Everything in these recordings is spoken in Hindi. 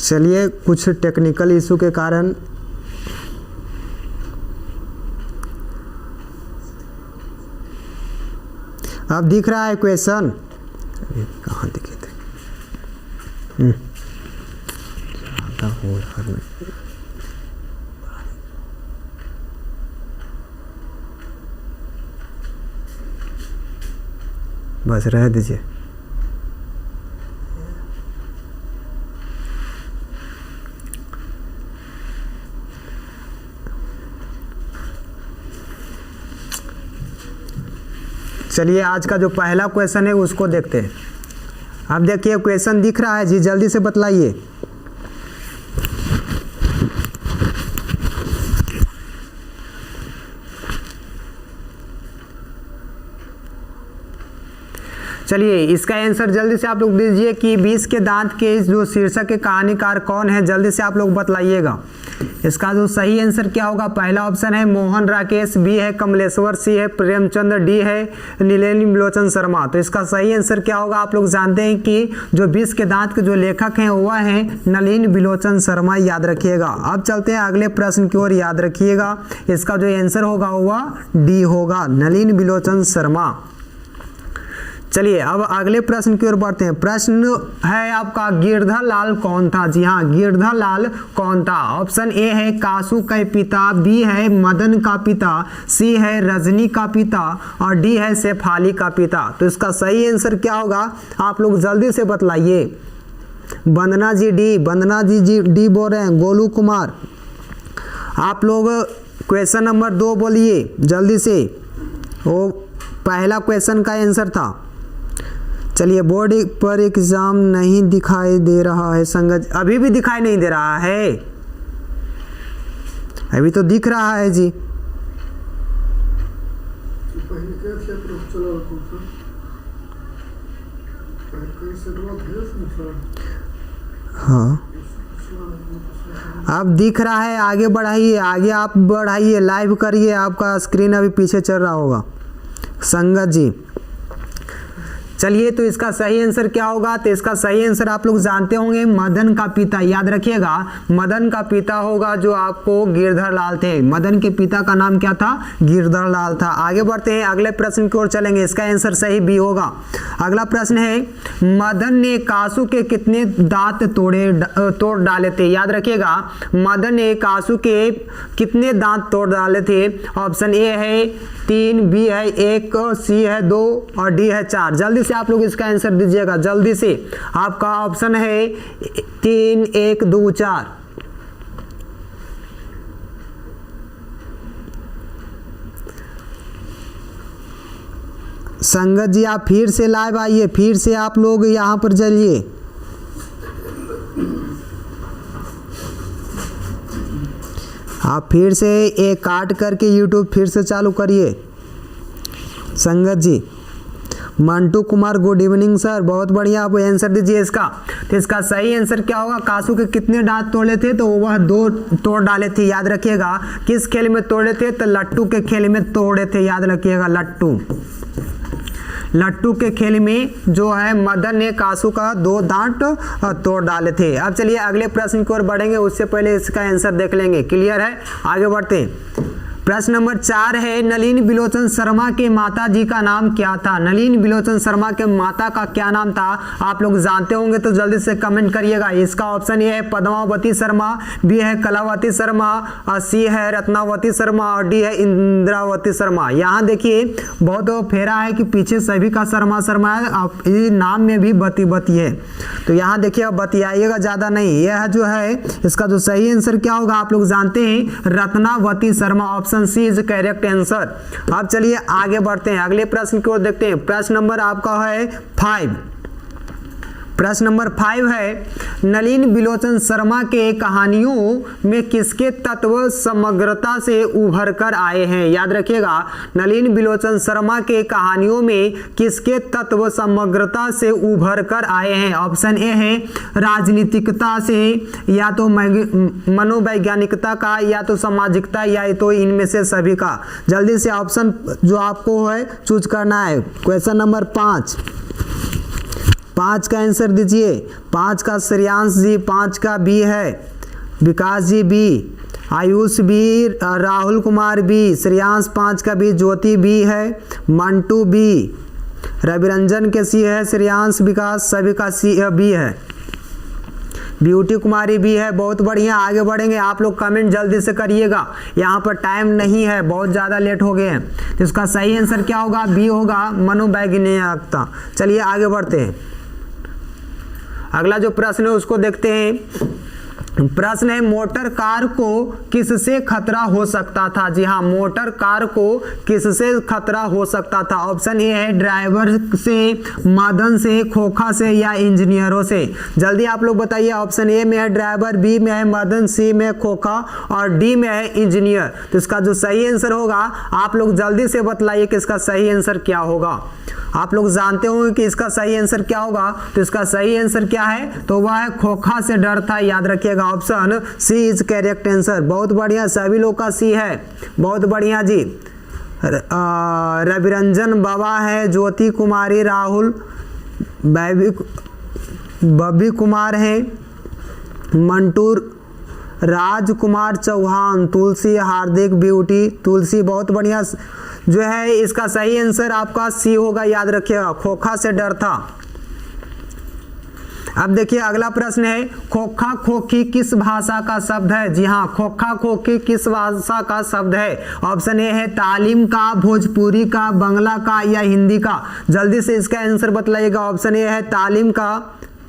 चलिए कुछ टेक्निकल इशू के कारण अब दिख रहा है क्वेश्चन, कहाँ दिखे थे? हो रहा है। बस रह दीजिए। चलिए आज का जो पहला क्वेश्चन है उसको देखते हैं। अब देखिए क्वेश्चन दिख रहा है जी, जल्दी से बतलाइए। चलिए इसका आंसर जल्दी से आप लोग दीजिए कि 20 के दांत के जो शीर्षक के कहानीकार कौन है, जल्दी से आप लोग बतलाइएगा। इसका जो सही आंसर क्या होगा? पहला ऑप्शन है मोहन राकेश, बी है कमलेश्वर, सी है प्रेमचंद्र, डी है नलिनी बिलोचन शर्मा। तो इसका सही आंसर क्या होगा? आप लोग जानते हैं कि जो 20 के दांत के जो लेखक हैं वह है नलिनी बिलोचन शर्मा, याद रखिएगा। अब चलते हैं अगले प्रश्न की ओर, याद रखिएगा इसका जो आंसर होगा वह डी होगा, नलिनी बिलोचन शर्मा। चलिए अब अगले प्रश्न की ओर बढ़ते हैं। प्रश्न है आपका गिरधर लाल कौन था? जी हाँ, गिरधर लाल कौन था? ऑप्शन ए है कासू का पिता, बी है मदन का पिता, सी है रजनी का पिता और डी है शेफाली का पिता। तो इसका सही आंसर क्या होगा? आप लोग जल्दी से बतलाइए। वंदना जी डी, वंदना जी डी बोल रहे हैं। गोलू कुमार, आप लोग क्वेश्चन नंबर 2 बोलिए जल्दी से, वो पहला क्वेश्चन का आंसर था। चलिए बोर्ड पर एग्जाम नहीं दिखाई दे रहा है संगत, अभी भी दिखाई नहीं दे रहा है? अभी तो दिख रहा है जी। हाँ अब दिख रहा है, आगे बढ़ाइए, आगे आप बढ़ाइए, लाइव करिए, आपका स्क्रीन अभी पीछे चल रहा होगा संगत जी। चलिए तो इसका सही आंसर क्या होगा? तो इसका सही आंसर आप लोग जानते होंगे, मदन का पिता, याद रखिएगा मदन का पिता होगा जो आपको गिरधर लाल थे। मदन के पिता का नाम क्या था? गिरधर लाल था। आगे बढ़ते हैं, अगले प्रश्न की ओर चलेंगे। इसका आंसर सही बी होगा। अगला प्रश्न है मदन ने कासू के कितने दांत तोड़ डाले थे? याद रखिएगा मदन ने कासू के कितने दांत तोड़ डाले थे? ऑप्शन ए है 3, बी है 1, सी है 2 और डी है 4। जल्दी से आप लोग इसका आंसर दीजिएगा, जल्दी से। आपका ऑप्शन है 3, 1, 2, 4। संगत जी आप फिर से लाइव आइए, फिर से आप लोग यहां पर चलिए। आप फिर से एक काट करके यूट्यूब फिर से चालू करिए। Sangat ji, Mantu Kumar good evening sir, बहुत बढ़िया, आप आंसर दीजिए इसका। तो इसका सही आंसर क्या होगा? कासू के कितने दांत तोड़े थे? तो वह 2 तोड़ डाले थे, याद रखिएगा। किस खेल में तोड़े थे? तो लट्टू के खेल में तोड़े थे, याद रखिएगा। लट्टू के खेल में जो है मदन ने कासू का 2 दांत तोड़ डाले थे। अब चलिए अगले प्रश्न की ओर बढ़ेंगे, उससे पहले इसका आंसर देख लेंगे। क्लियर है? आगे बढ़ते हैं। प्रश्न नंबर 4 है नलिनी बिलोचन शर्मा के माता जी का नाम क्या था? नलिनी बिलोचन शर्मा के माता का क्या नाम था? आप लोग जानते होंगे तो जल्दी से कमेंट करिएगा। इसका ऑप्शन ए है पद्मावती शर्मा, बी है कलावती शर्मा और सी है रत्नावती शर्मा और डी है इंद्रावती शर्मा। यहाँ देखिए बहुत फेरा है कि पीछे सभी का शर्मा शर्मा है, नाम में भी बती बती है। तो यहाँ देखिए बतियाइएगा ज़्यादा नहीं। यह जो है इसका जो सही आंसर क्या होगा? आप लोग जानते हैं Ratnavati Sharma, option C is correct answer. अब चलिए आगे बढ़ते हैं, अगले प्रश्न की ओर देखते हैं। प्रश्न नंबर आपका है 5। प्रश्न नंबर 5 है नलिनी बिलोचन शर्मा के कहानियों में किसके तत्व समग्रता से उभर कर आए हैं? याद रखिएगा नलिनी बिलोचन शर्मा के कहानियों में किसके तत्व समग्रता से उभर कर आए हैं? ऑप्शन ए है राजनीतिकता से, या तो मनोवैज्ञानिकता का, या तो सामाजिकता, या तो इनमें से सभी का। जल्दी से ऑप्शन जो आपको है चूज करना है। क्वेश्चन नंबर 5 5 का आंसर दीजिए। 5 का श्रेयांश जी, 5 का बी है, Vikas ji B, Ayush B, Rahul Kumar B, Shreyansh 5 का बी, ज्योति बी है, मंटू बी, रविरंजन के सी है, श्रेयांश, विकास सभी का सी बी है, ब्यूटी कुमारी भी है। बहुत बढ़िया, आगे बढ़ेंगे। आप लोग कमेंट जल्दी से करिएगा, यहाँ पर टाइम नहीं है, बहुत ज़्यादा लेट हो गए हैं। तो इसका सही आंसर क्या होगा? बी होगा, मनोवैज्ञानिकता। चलिए आगे बढ़ते हैं। अगला जो प्रश्न है उसको देखते हैं। प्रश्न है, मोटर कार को किससे खतरा हो सकता था? जी हाँ, मोटर कार को किससे खतरा हो सकता था? ऑप्शन ए है ड्राइवर से, मदन से, खोखा से या इंजीनियरों से। जल्दी आप लोग बताइए। ऑप्शन ए में है ड्राइवर, बी में है मदन, सी में है खोखा और डी में है इंजीनियर। तो इसका जो सही आंसर होगा आप लोग जल्दी से बतलाइए कि इसका सही आंसर क्या होगा। आप लोग जानते होंगे कि इसका सही आंसर क्या होगा। तो इसका सही आंसर क्या है? तो वह है खोखा से डर था। याद रखिएगा, option C is correct answer. बहुत बढ़िया, सभी लोग का सी है, बहुत बढ़िया जी। रविरंजन बाबा है, ज्योति कुमारी, राहुल, बबी कुमार है, मंटू, राजकुमार चौहान, तुलसी, हार्दिक, ब्यूटी, तुलसी। बहुत बढ़िया जो है इसका सही आंसर आपका सी होगा। याद रखिएगा, खोखा से डर था। अब देखिए अगला प्रश्न है, खोखा खोखी किस भाषा का शब्द है? जी हाँ, खोखा खोखी किस भाषा का शब्द है? ऑप्शन ए है तालीम का, भोजपुरी का, बंगला का या हिंदी का। जल्दी से इसका आंसर बतलाइएगा। ऑप्शन ए है तालीम का,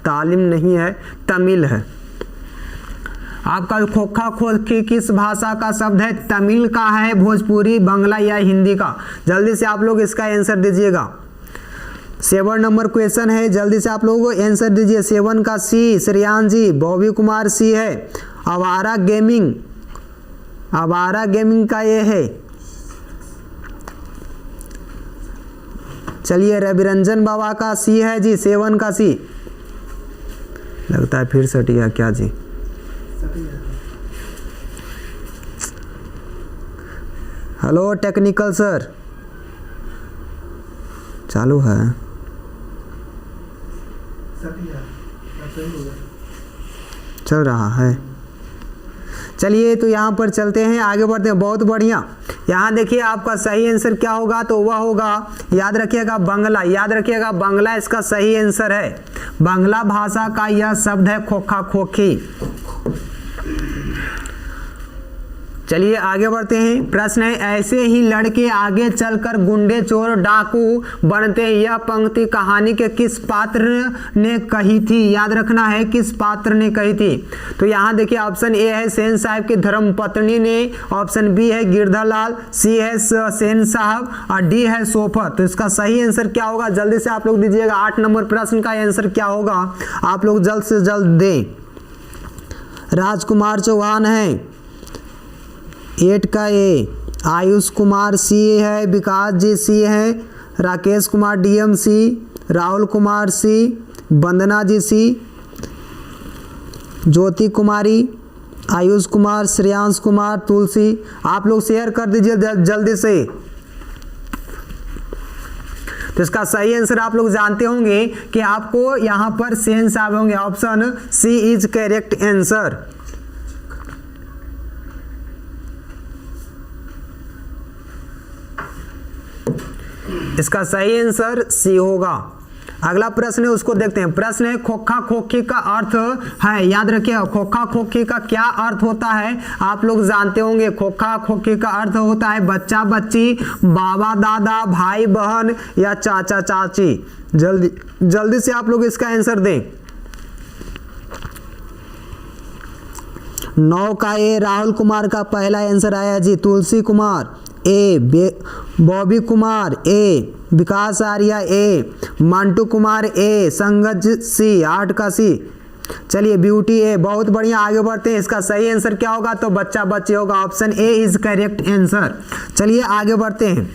तालीम नहीं है, तमिल है। आपका खोखा खोखी किस भाषा का शब्द है? तमिल का है, भोजपुरी, बंगला या हिंदी का। जल्दी से आप लोग इसका आंसर दीजिएगा। 7 नंबर क्वेश्चन है, जल्दी से आप लोग आंसर दीजिए। 7 का सी, श्रेयांश जी, बॉबी कुमार सी है, आवारा गेमिंग, आवारा गेमिंग का ये है। चलिए रविरंजन बाबा का सी है जी, 7 का सी। लगता है फिर सटिया क्या जी? हेलो टेक्निकल सर, चालू है? चल रहा है। चलिए तो यहाँ पर चलते हैं, आगे बढ़ते हैं। बहुत बढ़िया, यहाँ देखिए आपका सही आंसर क्या होगा? तो वह होगा, याद रखिएगा, बंगला। याद रखिएगा, बंगला इसका सही आंसर है। बांग्ला भाषा का यह शब्द है खोखा खोखी। चलिए आगे बढ़ते हैं। प्रश्न है, ऐसे ही लड़के आगे चलकर गुंडे, चोर, डाकू बनते हैं। यह पंक्ति कहानी के किस पात्र ने कही थी? याद रखना है, किस पात्र ने कही थी। तो यहाँ देखिए ऑप्शन ए है सेन साहब की धर्मपत्नी ने, ऑप्शन बी है गिरधालाल, सी है सेन साहब और डी है सोफत। तो इसका सही आंसर क्या होगा? जल्दी से आप लोग दीजिएगा। 8 नंबर प्रश्न का आंसर क्या होगा? आप लोग जल्द से जल्द दें। राजकुमार चौहान है, 8 का ए, आयुष कुमार सी है, विकास जी सी है, राकेश कुमार डीएम सी, राहुल कुमार सी, वंदना जी सी, ज्योति कुमारी, आयुष कुमार, श्रेयांश कुमार, तुलसी। आप लोग शेयर कर दीजिए जल्दी से। तो इसका सही आंसर आप लोग जानते होंगे कि आपको यहाँ पर सेन साहब होंगे। Option C is correct answer. इसका सही आंसर सी होगा। अगला प्रश्न है उसको देखते हैं। प्रश्न है, खोखा खोखी का अर्थ है। याद रखिए, खोखा खोखी का क्या अर्थ होता है? आप लोग जानते होंगे। खोखा खोखी का अर्थ होता है बच्चा बच्ची, बाबा दादा, भाई बहन या चाचा चाची। जल्दी से आप लोग इसका आंसर दें। 9 का ए, राहुल कुमार का पहला आंसर आया जी। तुलसी कुमार ए, बॉबी कुमार ए, विकास आर्या ए, मंटू कुमार ए, संगज सी, 8 का सी। चलिए ब्यूटी ए। बहुत बढ़िया, आगे बढ़ते हैं। इसका सही आंसर क्या होगा? तो बच्चा बच्ची होगा। Option A is correct answer. चलिए आगे बढ़ते हैं।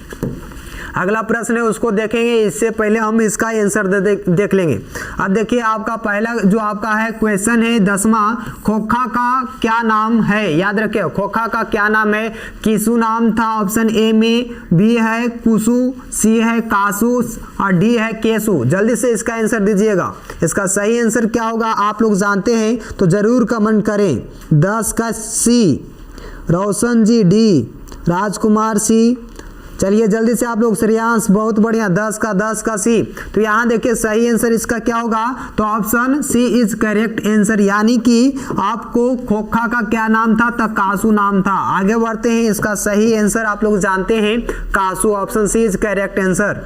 अगला प्रश्न है उसको देखेंगे, इससे पहले हम इसका आंसर देख लेंगे। अब देखिए आपका पहला जो आपका है क्वेश्चन है 10वां, खोखा का क्या नाम है? याद रखिए, खोखा का क्या नाम है? किसु नाम था ऑप्शन ए में, बी है कुसु, सी है कासु और डी है केसु। जल्दी से इसका आंसर दीजिएगा। इसका सही आंसर क्या होगा आप लोग जानते हैं तो जरूर कमेंट करें। 10 का सी, रोशन जी डी, राजकुमार सी। चलिए जल्दी से आप लोग, श्रेयांश बहुत बढ़िया, 10 का सी। तो यहाँ देखिए सही आंसर इसका क्या होगा, तो option C is correct answer, यानी कि आपको खोखा का क्या नाम था, तो कासू नाम था। आगे बढ़ते हैं, इसका सही आंसर आप लोग जानते हैं कासू, option C is correct answer.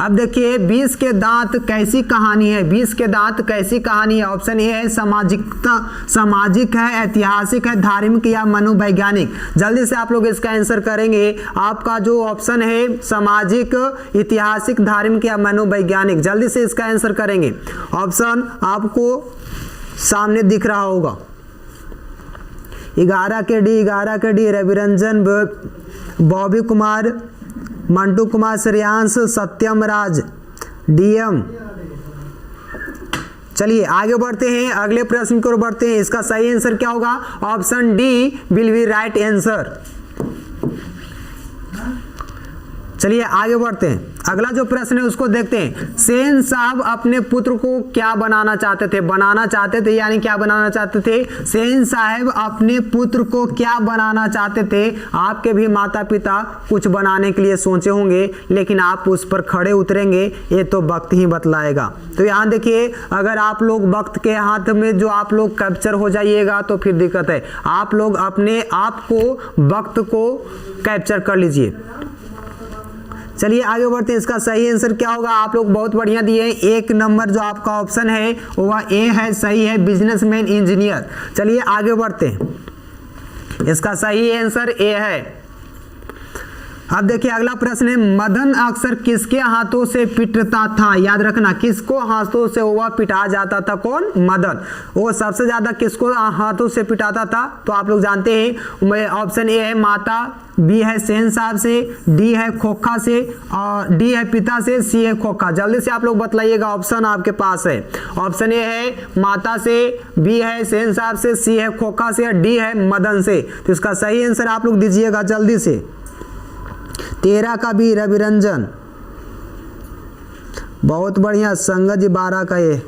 अब देखिए 20 के दांत कैसी कहानी है, 20 के दांत कैसी कहानी है। ऑप्शन ए है सामाजिक है, ऐतिहासिक है, धार्मिक या मनोवैज्ञानिक। जल्दी से आप लोग इसका आंसर करेंगे। आपका जो ऑप्शन है सामाजिक, ऐतिहासिक, धार्मिक या मनोवैज्ञानिक, जल्दी से इसका आंसर करेंगे। ऑप्शन आपको सामने दिख रहा होगा। 11 के डी रविरंजन, बॉबी कुमार, मंटू कुमार, श्रेयांश, सत्यम राज, डीएम। चलिए आगे बढ़ते हैं, अगले प्रश्न की ओर बढ़ते हैं। इसका सही आंसर क्या होगा, option D will be right answer. चलिए आगे बढ़ते हैं, अगला जो प्रश्न है उसको देखते हैं। सेन साहब अपने पुत्र को क्या बनाना चाहते थे, यानी क्या बनाना चाहते थे। सेन साहब अपने पुत्र को क्या बनाना चाहते थे। आपके भी माता पिता कुछ बनाने के लिए सोचे होंगे, लेकिन आप उस पर खड़े उतरेंगे ये तो वक्त ही बतलाएगा। तो यहाँ देखिए, अगर आप लोग वक्त के हाथ में जो आप लोग कैप्चर हो जाइएगा तो फिर दिक्कत है। आप लोग अपने आप को, वक्त को कैप्चर कर लीजिए। चलिए आगे बढ़ते हैं, इसका सही आंसर क्या होगा, आप लोग बहुत बढ़िया दिए हैं। 1 नंबर जो आपका ऑप्शन है वह ए है, सही है, बिजनेसमैन इंजीनियर। चलिए आगे बढ़ते हैं, इसका सही आंसर ए है। अब देखिए अगला प्रश्न है, मदन अक्सर किसके हाथों से पिटता था। याद रखना, किसको हाथों से वह पिटा जाता था, कौन, मदन। वो सबसे ज्यादा किसको हाथों से पिटाता था, तो आप लोग जानते हैं। ऑप्शन ए है माता, बी है सेन साहब से, डी है खोखा से, और डी है पिता से, सी है खोखा। जल्दी से आप लोग बतलाइएगा, ऑप्शन आपके पास है। ऑप्शन ए है माता से, बी है सेन साहब से, सी है खोखा से, डी है मदन से। तो इसका सही आंसर आप लोग दीजिएगा जल्दी से। 13 का बी रविरंजन, बहुत बढ़िया। संगत जी 12 का ए,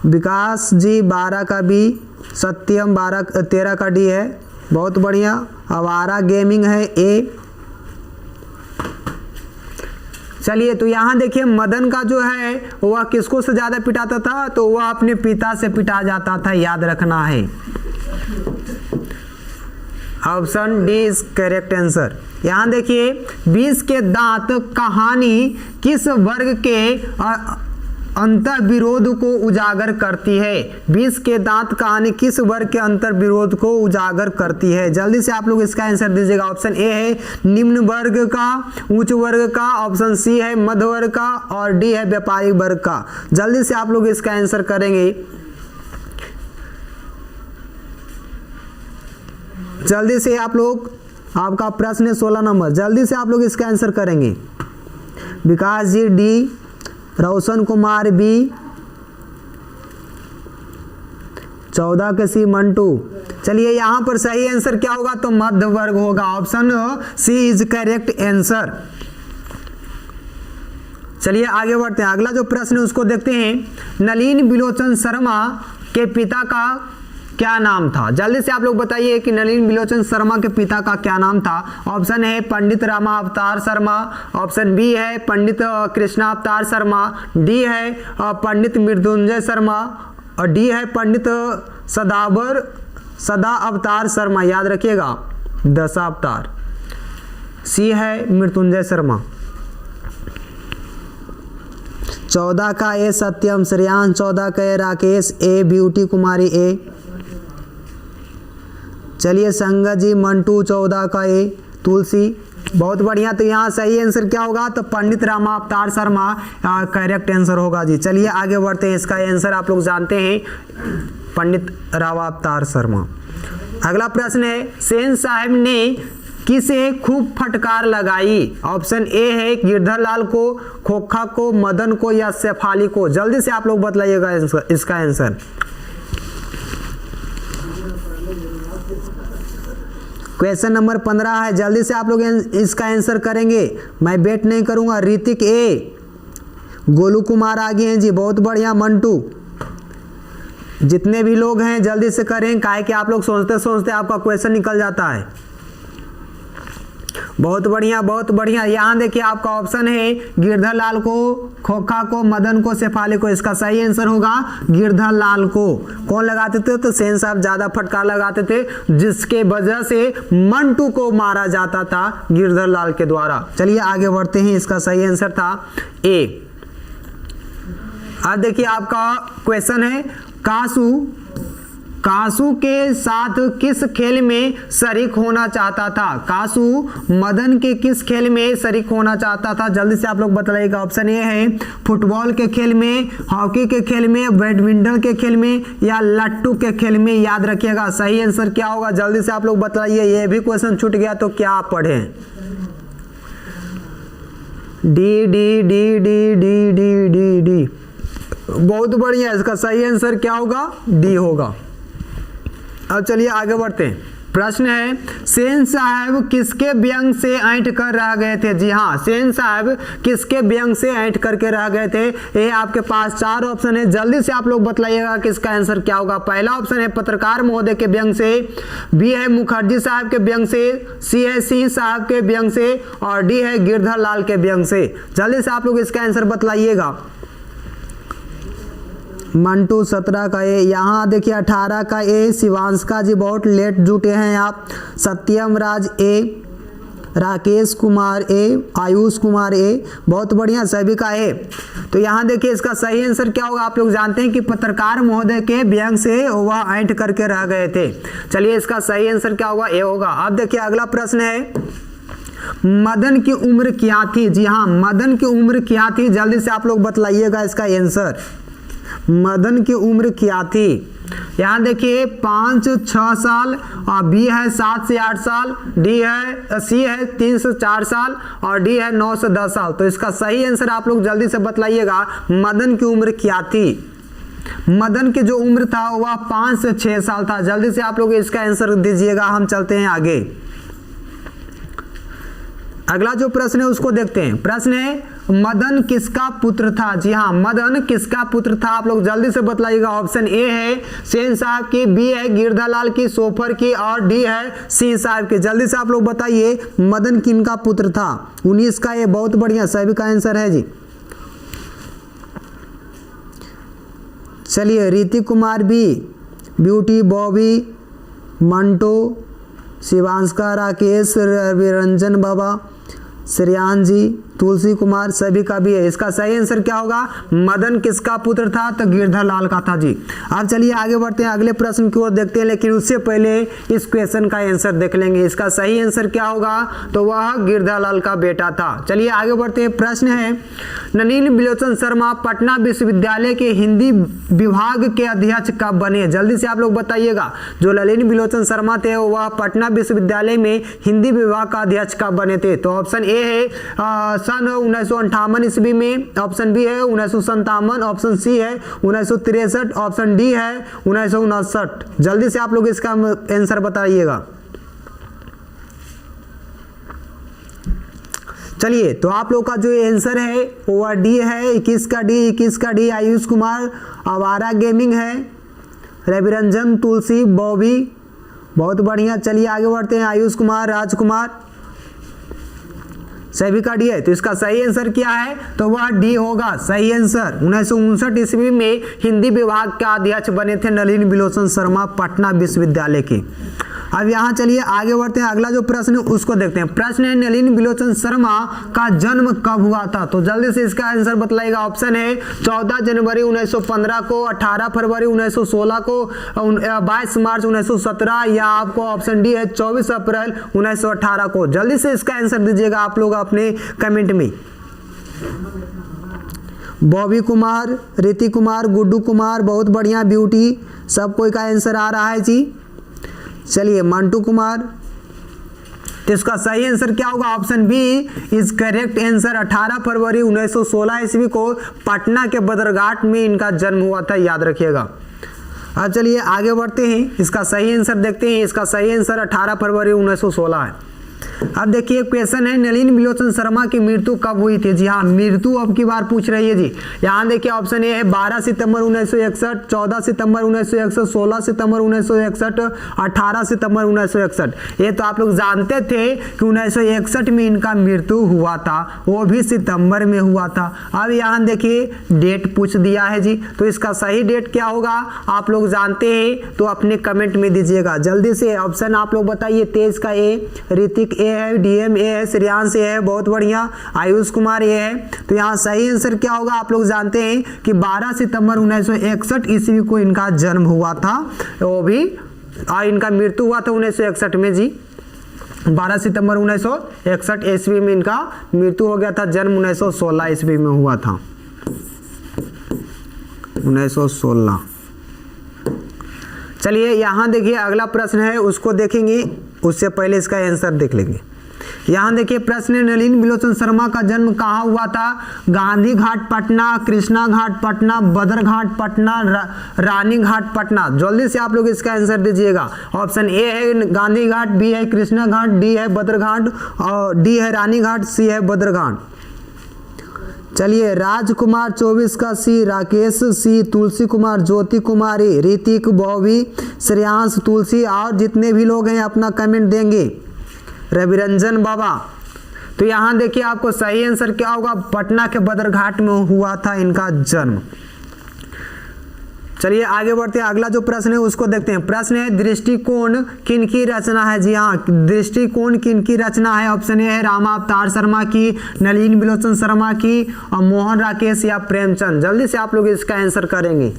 विकास जी 12 का बी, सत्यम 13 का डी है, बहुत बढ़िया। आवारा गेमिंग है ए। चलिए तो यहाँ देखिए मदन का जो है वह किसको से ज्यादा पिटाता था, तो वह अपने पिता से पिटा जाता था, याद रखना है। Option D is correct answer. यहाँ देखिए 20 के दांत कहानी किस वर्ग के अंतर विरोध को उजागर करती है। 20 के दांत कहानी किस वर्ग के अंतर विरोध को उजागर करती है। जल्दी से आप लोग इसका आंसर दीजिएगा। ऑप्शन ए है निम्न वर्ग का, उच्च वर्ग का, ऑप्शन सी है मध्य वर्ग का, और डी है व्यापारिक वर्ग का। जल्दी से आप लोग इसका आंसर करेंगे। जल्दी से आप लोग, आपका प्रश्न है 16 नंबर, जल्दी से आप लोग इसका आंसर करेंगे। विकास G D, Roshan Kumar B, 14 के सी मंटू। चलिए यहाँ पर सही आंसर क्या होगा, तो मध्य वर्ग होगा। Option C is correct answer. चलिए आगे बढ़ते हैं, अगला जो प्रश्न है उसको देखते हैं। नलिन बिलोचन शर्मा के पिता का क्या नाम था। जल्दी से आप लोग बताइए कि नलिन बिलोचन शर्मा के पिता का क्या नाम था। ऑप्शन है पंडित रामा अवतार शर्मा, ऑप्शन बी है पंडित कृष्णा अवतार शर्मा, डी है पंडित मृत्युंजय शर्मा, और डी है पंडित सदा अवतार शर्मा। याद रखिएगा, दशावतार। सी है मृत्युंजय शर्मा। 14 का ए सत्यम, श्रेयांश 14 का ए राकेश, ए ब्यूटी कुमारी ए। चलिए संगत जी मंटू 14 का ए, तुलसी, बहुत बढ़िया। तो यहाँ सही आंसर क्या होगा, तो पंडित रामा अवतार शर्मा करेक्ट आंसर होगा जी। चलिए आगे बढ़ते हैं, इसका आंसर आप लोग जानते हैं, पंडित रामा अवतार शर्मा। अगला प्रश्न है, सेन साहब ने किसे खूब फटकार लगाई। ऑप्शन ए है गिरधर लाल को, खोखा को, मदन को, या शेफाली को। जल्दी से आप लोग बतलाइएगा इसका आंसर। क्वेश्चन नंबर 15 है, जल्दी से आप लोग इसका आंसर करेंगे, मैं वेट नहीं करूंगा। ऋतिक ए, गोलू कुमार आगे हैं जी, बहुत बढ़िया। मंटू, जितने भी लोग हैं जल्दी से करें, काहे कि आप लोग सोचते सोचते आपका क्वेश्चन निकल जाता है। बहुत बढ़िया, बहुत बढ़िया। यहाँ देखिए आपका ऑप्शन है गिरधर लाल को, खोखा को, मदन को, शेफाली को। इसका सही आंसर होगा गिरधर लाल को। कौन लगाते थे? तो सेन साहब ज्यादा फटकार लगाते थे, जिसके वजह से मंटू को मारा जाता था गिरधर लाल के द्वारा। चलिए आगे बढ़ते हैं। इसका सही आंसर था ए। अब देखिए आपका क्वेश्चन है कासू के साथ किस खेल में शरीक होना चाहता था? कासू मदन के किस खेल में शरीक होना चाहता था? जल्दी से आप लोग बताइएगा। ऑप्शन ए है फुटबॉल के खेल में, हॉकी के खेल में, बैडमिंटन के खेल में या लट्टू के खेल में। याद रखिएगा सही आंसर क्या होगा, जल्दी से आप लोग बताइए। ये भी क्वेश्चन छूट गया तो क्या आप पढ़े? D D D D D D D D. बहुत बढ़िया। इसका सही आंसर क्या होगा? डी होगा। अब चलिए आगे बढ़ते हैं। प्रश्न है सेन साहब किसके व्यंग से ऐंठ कर रह गए थे? जी हाँ, सेन साहब किसके व्यंग से ऐंठ करके रह गए थे? ये आपके पास 4 ऑप्शन है, जल्दी से आप लोग बताइएगा कि इसका आंसर क्या होगा। पहला ऑप्शन है पत्रकार महोदय के व्यंग से, बी है मुखर्जी साहब के व्यंग से, सी है सिंह साहब के व्यंग से और डी है गिरधर लाल के व्यंग से। जल्दी से आप लोग इसका आंसर बताइएगा। मंटू 17 का ए, यहाँ देखिए 18 का ए, शिवांशका जी बहुत लेट जुटे हैं आप, सत्यम राज ए, राकेश कुमार ए, आयुष कुमार ए, बहुत बढ़िया सभी का ए। तो यहाँ देखिए इसका सही आंसर क्या होगा। आप लोग जानते हैं कि पत्रकार महोदय के व्यंग से वह ऐंठ करके रह गए थे। चलिए इसका सही आंसर क्या होगा? ए होगा। अब देखिए अगला प्रश्न है मदन की उम्र क्या थी? जी हाँ, मदन की उम्र क्या थी? जल्दी से आप लोग बताइएगा इसका आंसर। मदन की उम्र क्या थी? यहाँ देखिए 5-6 साल और बी है 7 से 8 साल, डी है सी है 3 से 4 साल और डी है 9 से 10 साल। तो इसका सही आंसर आप लोग जल्दी से बताइएगा। मदन की उम्र क्या थी? मदन की जो उम्र था वह 5 से 6 साल था। जल्दी से आप लोग इसका आंसर दीजिएगा। हम चलते हैं आगे। अगला जो प्रश्न है उसको देखते हैं। प्रश्न है मदन किसका पुत्र था? जी हाँ, मदन किसका पुत्र था? आप लोग जल्दी से बताइएगा। ऑप्शन ए है सेन साहब की, बी है गिरधर लाल की, सोफर की और डी है सिंह साहब की। जल्दी से आप लोग बताइए मदन किनका पुत्र था? 19 का ये, बहुत बढ़िया सभी का आंसर है जी। चलिए ऋतिक कुमार बी, ब्यूटी, बॉबी, मंटो, शिवांशका, राकेश, रविरंजन बाबा, श्रेयान जी, तुलसी कुमार, सभी का भी है। इसका सही आंसर क्या होगा? मदन किसका पुत्र था? तो गिरधर लाल का था जी। अब चलिए आगे बढ़ते हैं, अगले प्रश्न की ओर देखते हैं, लेकिन उससे पहले इस क्वेश्चन का आंसर देख लेंगे। इसका सही आंसर क्या होगा? तो वह गिरधर लाल का बेटा था। चलिए आगे बढ़ते हैं। प्रश्न है नलिनी बिलोचन शर्मा पटना विश्वविद्यालय के हिंदी विभाग के अध्यक्ष कब बने? जल्दी से आप लोग बताइएगा। जो नलिनी बिलोचन शर्मा थे वह पटना विश्वविद्यालय में हिंदी विभाग का अध्यक्ष कब बने थे? तो ऑप्शन ए है सन 1958 ईस्वी में, ऑप्शन बी है 1957, ऑप्शन सी है 1963, ऑप्शन डी है 1959। जल्दी से आप लोग इसका आंसर बताइएगा। चलिए तो आप लोग का जो आंसर है वो डी है, 21 का डी आयुष कुमार, आवारा गेमिंग है, रविरंजन, तुलसी, बॉबी, बहुत बढ़िया। चलिए आगे बढ़ते हैं। आयुष कुमार, राजकुमार, सभी का डी है। तो इसका सही आंसर क्या है? तो वह डी होगा सही आंसर। 1959 ईस्वी में हिंदी विभाग का अध्यक्ष बने थे नलिनी बिलोचन शर्मा पटना विश्वविद्यालय के। अब यहाँ चलिए आगे बढ़ते हैं। अगला जो प्रश्न है उसको देखते हैं। प्रश्न है नलिनी बिलोचन शर्मा का जन्म कब हुआ था? तो जल्दी से इसका आंसर बताइएगा। ऑप्शन है 14 जनवरी 1915 को, 18 फरवरी 1916 को, 22 मार्च 1917 या आपको ऑप्शन डी है 24 अप्रैल 1918 को। जल्दी से इसका आंसर दीजिएगा आप लोग अपने कमेंट में। बॉबी कुमार, ऋतिक कुमार, गुड्डू कुमार, बहुत बढ़िया, ब्यूटी, सब कोई का आंसर आ रहा है जी। चलिए मंटू कुमार, तो इसका सही आंसर क्या होगा? Option B is correct answer. 18 फरवरी 1916 ईस्वी को पटना के बदरघाट में इनका जन्म हुआ था, याद रखिएगा। अब चलिए आगे बढ़ते हैं, इसका सही आंसर देखते हैं। इसका सही आंसर 18 फरवरी 1916 है। अब देखिए क्वेश्चन है नलिन बिलोचन शर्मा की मृत्यु कब हुई थी। जी हाँ, मृत्यु अब की बार पूछ रही है जी। यहाँ देखिए ऑप्शन ए है 12 सितंबर 1961, 14 सितंबर 1961, 16 सितंबर 1961, 18 सितंबर 1961। ये तो आप लोग जानते थे कि 1961 में इनका मृत्यु हुआ था, वो भी सितंबर में हुआ था। अब यहाँ देखिए डेट पूछ दिया है जी, तो इसका सही डेट क्या होगा आप लोग जानते हैं तो अपने कमेंट में दीजिएगा जल्दी से। ऑप्शन आप लोग बताइए। तेज का ए, ऋतिक ए है, डीएम ए है, श्रेयांश ए है, बहुत बढ़िया, आयुष कुमार ए है। तो यहाँ सही आंसर क्या होगा आप लोग जानते हैं कि 12 सितंबर 1961 ईस्वी को इनका जन्म हुआ था, वो भी इनका मृत्यु हुआ था 1961 में जी। 12 सितंबर 1961 ईस्वी में इनका मृत्यु हो गया था, जन्म 1916 ईस्वी में हुआ था, 1916। चलिए यहाँ देखिए अगला प्रश्न है, उसको देखेंगे, उससे पहले इसका आंसर देख लेंगे। यहाँ देखिए प्रश्न है नलिन बिलोचन शर्मा का जन्म कहाँ हुआ था। गांधी घाट पटना, कृष्णा घाट पटना, बदर घाट पटना, रानी घाट पटना। जल्दी से आप लोग इसका आंसर दीजिएगा। ऑप्शन ए है गांधी घाट, बी है कृष्णा घाट, डी है बदर घाट और डी है रानी घाट, सी है बदर घाट। चलिए राजकुमार 24 का सी, राकेश सी, तुलसी कुमार, ज्योति कुमारी, ऋतिक, बॉबी, श्रेयांश, तुलसी और जितने भी लोग हैं अपना कमेंट देंगे। रविरंजन बाबा। तो यहाँ देखिए आपको सही आंसर क्या होगा, पटना के बदरघाट में हुआ था इनका जन्म। चलिए आगे बढ़ते हैं, अगला जो प्रश्न है उसको देखते हैं। प्रश्न है दृष्टिकोण किनकी रचना है। जी हाँ, दृष्टिकोण किनकी रचना है। ऑप्शन ए है रामा अवतार शर्मा की, नलिन बिलोचन शर्मा की, और मोहन राकेश या प्रेमचंद। जल्दी से आप लोग इसका आंसर करेंगे।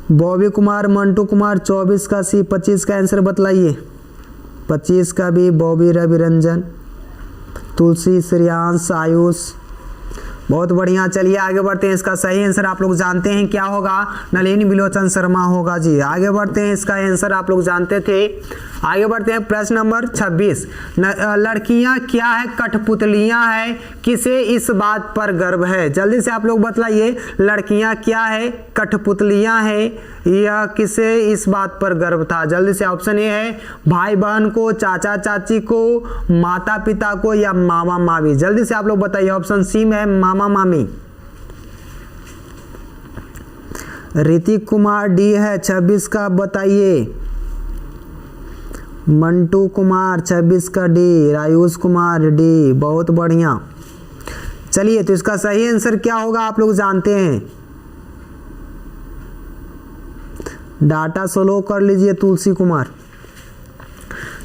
बॉबी कुमार, मंटू कुमार, 24 का सी, 25 का आंसर बतलाइए। 25 का भी बॉबी, रविरंजन, तुलसी, श्रेयांश, आयुष, बहुत बढ़िया। चलिए आगे बढ़ते हैं, इसका सही आंसर आप लोग जानते हैं क्या होगा, नलिन बिलोचन शर्मा होगा जी। आगे बढ़ते हैं, इसका आंसर आप लोग जानते थे। आगे बढ़ते हैं प्रश्न नंबर 26। लड़कियां क्या है, कठपुतलियां है, किसे इस बात पर गर्व है। जल्दी से आप लोग बतलाइए, लड़कियां क्या है, कठपुतलियां है या किसे इस बात पर गर्व था। जल्दी से ऑप्शन ए है भाई बहन को, चाचा चाची को, माता पिता को या मामा मामी। जल्दी से आप लोग बताइए। ऑप्शन सी में है मामा मामी। ऋतिक कुमार डी है, 26 का बताइए। मंटू कुमार 26 का डी, आयुष कुमार डी, बहुत बढ़िया। चलिए तो इसका सही आंसर क्या होगा आप लोग जानते हैं, डाटा सोलो कर लीजिए तुलसी कुमार।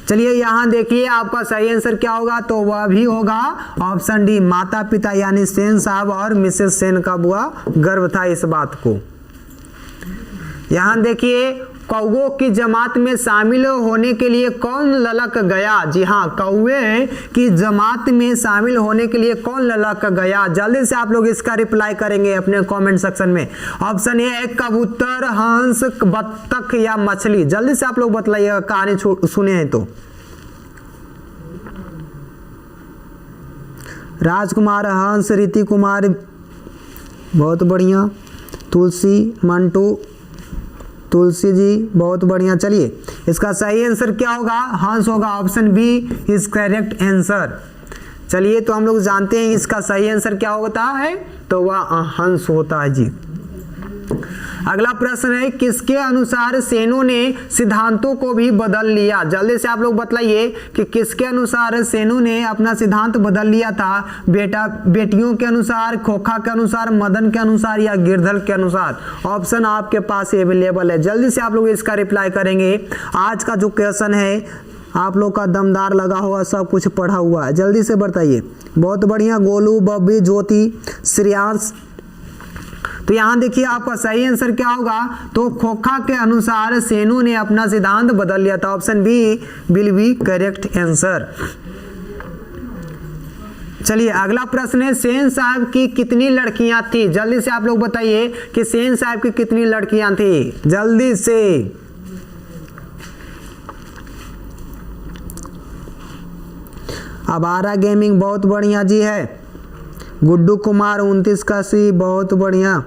चलिए यहाँ देखिए आपका सही आंसर क्या होगा, तो वह भी होगा ऑप्शन डी, माता पिता यानी सेन साहब और मिसेस सेन का बुआ गर्व था इस बात को। यहाँ देखिए कौओं की जमात में शामिल होने के लिए कौन ललक गया। जी हाँ, कौवे की जमात में शामिल होने के लिए कौन ललक गया। जल्दी से आप लोग इसका रिप्लाई करेंगे अपने कमेंट सेक्शन में। ऑप्शन ए है कबूतर, हंस, बत्तख या मछली। जल्दी से आप लोग बतलाइएगा, कहानी सुने हैं तो। राजकुमार, हंस, ऋतिक कुमार, बहुत बढ़िया, तुलसी, मंटू, तुलसी जी, बहुत बढ़िया। चलिए इसका सही आंसर क्या होगा, हंस होगा। Option B is correct answer. चलिए तो हम लोग जानते हैं इसका सही आंसर क्या होता है, तो वह हंस होता है जी। अगला प्रश्न है किसके अनुसार सेनों ने सिद्धांतों को भी बदल लिया। जल्दी से आप लोग बतलाइए कि किसके अनुसार सेनों ने अपना सिद्धांत बदल लिया था। बेटियों के अनुसार, खोखा के अनुसार, मदन के अनुसार या गिरधर के अनुसार। ऑप्शन आपके पास अवेलेबल है, जल्दी से आप लोग इसका रिप्लाई करेंगे। आज का जो क्वेश्चन है आप लोग का दमदार लगा हुआ, सब कुछ पढ़ा हुआ है, जल्दी से बताइए। बहुत बढ़िया, गोलू, बब्बी, ज्योति, श्रेयांश। तो यहाँ देखिए आपका सही आंसर क्या होगा, तो खोखा के अनुसार सेनों ने अपना सिद्धांत बदल लिया था। Option B will be correct answer. चलिए अगला प्रश्न है सेन साहब की कितनी लड़कियां थी। जल्दी से आप लोग बताइए कि सेन साहब की कितनी लड़कियां थी, जल्दी से। अबारा गेमिंग, बहुत बढ़िया जी है। गुड्डू कुमार 29 का सी, बहुत बढ़िया।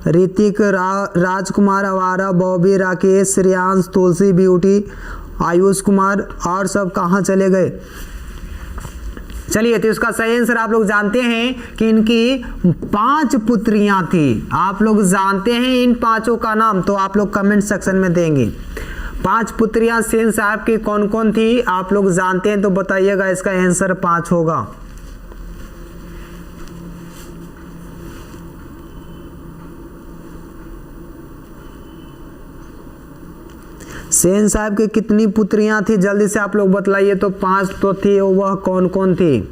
ऋतिक, राजकुमार, आवारा, बॉबी, राकेश, श्रेयांश, तुलसी, ब्यूटी, आयुष कुमार और सब कहाँ चले गए। चलिए, तो इसका सही आंसर आप लोग जानते हैं कि इनकी 5 पुत्रियां थी। आप लोग जानते हैं इन 5 का नाम, तो आप लोग कमेंट सेक्शन में देंगे। 5 पुत्रियां सेन साहब की कौन कौन थी आप लोग जानते हैं तो बताइएगा, इसका आंसर 5 होगा। सेन साहब की कितनी पुत्रियां थी जल्दी से आप लोग बतलाइए। तो 5 तो थी, वह कौन कौन थी।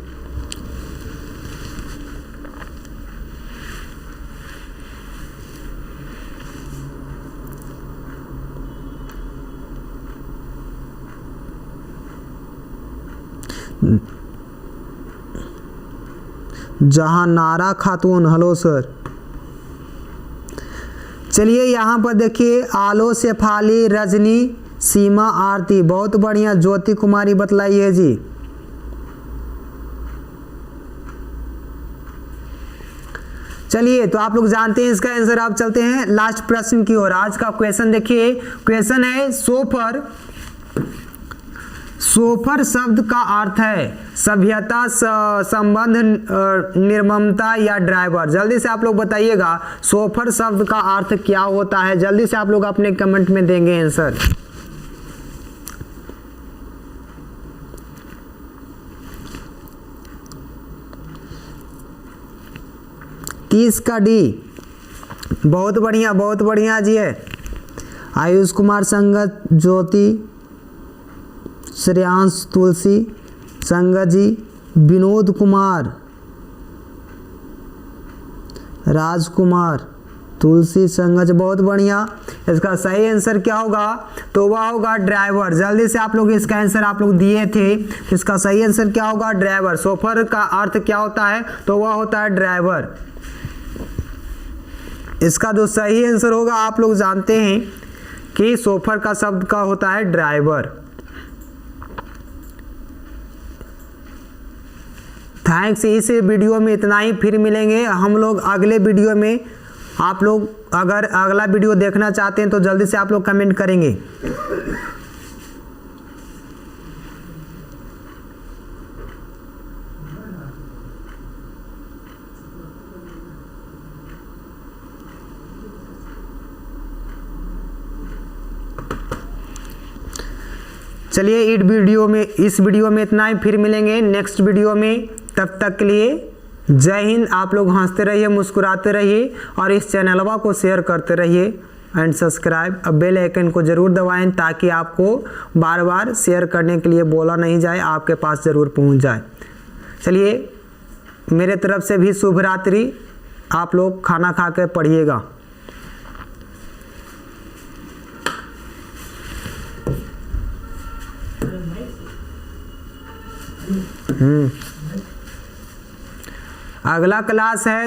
जहानारा खातून, हेलो सर। चलिए यहाँ पर देखिए, आलो, शेफाली, रजनी, सीमा, आरती, बहुत बढ़िया। ज्योति कुमारी बतलाइए जी। चलिए, तो आप लोग जानते हैं इसका आंसर। आप चलते हैं लास्ट प्रश्न की ओर। आज का क्वेश्चन देखिए, क्वेश्चन है सोफर। सोफर शब्द का अर्थ है सभ्यता, संबंध, निर्ममता या ड्राइवर। जल्दी से आप लोग बताइएगा सोफर शब्द का अर्थ क्या होता है। जल्दी से आप लोग अपने कमेंट में देंगे आंसर। तीस का डी, बहुत बढ़िया जी है। आयुष कुमार, संगत, ज्योति, श्रेयांश, तुलसी, संगत जी, विनोद कुमार, राजकुमार, तुलसी, संगत, बहुत बढ़िया। इसका सही आंसर क्या होगा, तो वह होगा ड्राइवर। जल्दी से आप लोग इसका आंसर आप लोग दिए थे। इसका सही आंसर क्या होगा, ड्राइवर। सोफर का अर्थ क्या होता है, तो वह होता है ड्राइवर। इसका जो सही आंसर होगा, आप लोग जानते हैं कि सोफर का शब्द का होता है ड्राइवर। थैंक्स। इस वीडियो में इतना ही, फिर मिलेंगे हम लोग अगले वीडियो में। आप लोग अगर अगला वीडियो देखना चाहते हैं तो जल्दी से आप लोग कमेंट करेंगे। चलिए, इस वीडियो में इतना ही, फिर मिलेंगे नेक्स्ट वीडियो में। तब तक के लिए जय हिंद। आप लोग हंसते रहिए, मुस्कुराते रहिए और इस चैनलवा को शेयर करते रहिए एंड सब्सक्राइब। अब बेल आइकन को ज़रूर दबाएं ताकि आपको बार बार शेयर करने के लिए बोला नहीं जाए, आपके पास ज़रूर पहुंच जाए। चलिए, मेरे तरफ से भी शुभ रात्रि। आप लोग खाना खा के पढ़िएगा। अगला क्लास है